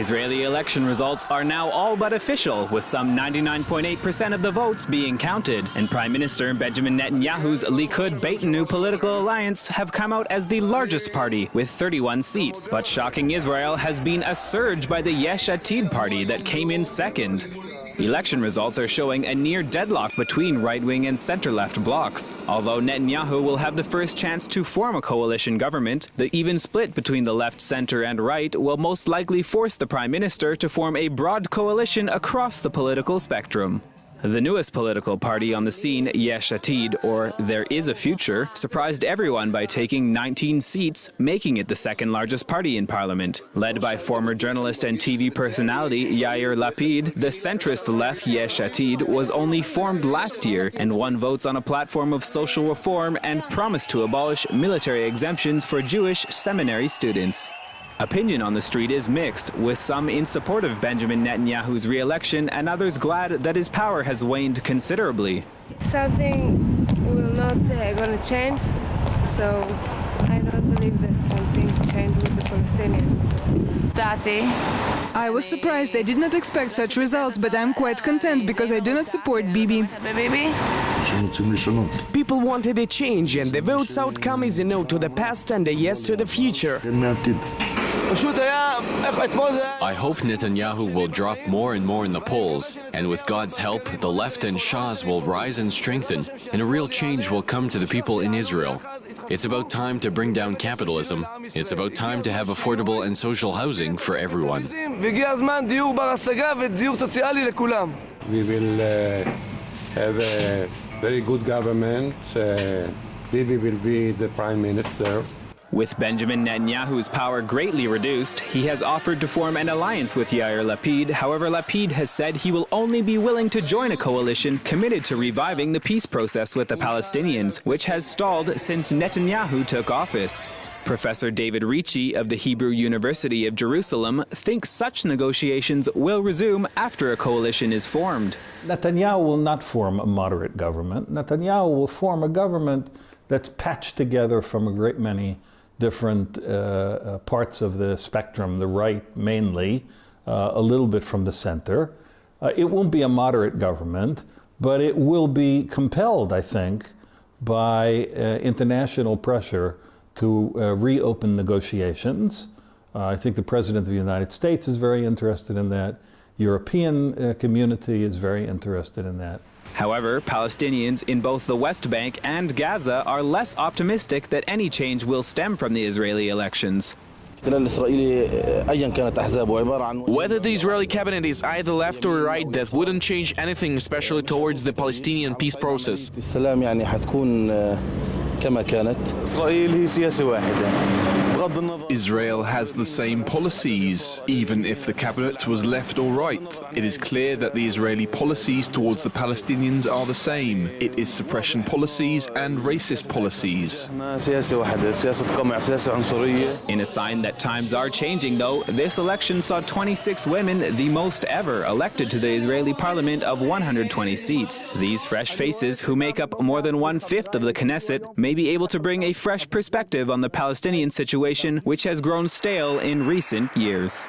Israeli election results are now all but official, with some 99.8% of the votes being counted, and Prime Minister Benjamin Netanyahu's Likud-Beiteinu political alliance have come out as the largest party with 31 seats. But shocking Israel has been a surge by the Yesh Atid party that came in second. Election results are showing a near deadlock between right-wing and center-left blocs. Although Netanyahu will have the first chance to form a coalition government, the even split between the left, center and right will most likely force the prime minister to form a broad coalition across the political spectrum. The newest political party on the scene, Yesh Atid, or There Is a Future, surprised everyone by taking 19 seats, making it the second largest party in parliament. Led by former journalist and TV personality Yair Lapid, the centrist left Yesh Atid was only formed last year and won votes on a platform of social reform and promised to abolish military exemptions for Jewish seminary students. Opinion on the street is mixed, with some in support of Benjamin Netanyahu's re-election and others glad that his power has waned considerably. Something will not going to change, so I don't believe that something changed with the Palestinians. I was surprised. I did not expect such results, but I'm quite content because I do not support Bibi. People wanted a change, and the vote's outcome is a no to the past and a yes to the future. I hope Netanyahu will drop more and more in the polls, and with God's help, the left and Shas will rise and strengthen, and a real change will come to the people in Israel. It's about time to bring down capitalism. It's about time to have affordable and social housing for everyone. We will have a very good government. Bibi will be the prime minister. With Benjamin Netanyahu's power greatly reduced, he has offered to form an alliance with Yair Lapid. However, Lapid has said he will only be willing to join a coalition committed to reviving the peace process with the Palestinians, which has stalled since Netanyahu took office. Professor David Ricci of the Hebrew University of Jerusalem thinks such negotiations will resume after a coalition is formed. Netanyahu will not form a moderate government. Netanyahu will form a government that's patched together from a great many different parts of the spectrum, the right mainly, a little bit from the center. It won't be a moderate government, but it will be compelled, I think, by international pressure to reopen negotiations. I think the President of the United States is very interested in that. European community is very interested in that. However, Palestinians in both the West Bank and Gaza are less optimistic that any change will stem from the Israeli elections. Whether the Israeli cabinet is either left or right, that wouldn't change anything, especially towards the Palestinian peace process. Israel has the same policies, even if the cabinet was left or right. It is clear that the Israeli policies towards the Palestinians are the same. It is suppression policies and racist policies. In a sign that times are changing, though, this election saw 26 women, the most ever, elected to the Israeli parliament of 120 seats. These fresh faces, who make up more than 1/5 of the Knesset, may be able to bring a fresh perspective on the Palestinian situation, which has grown stale in recent years.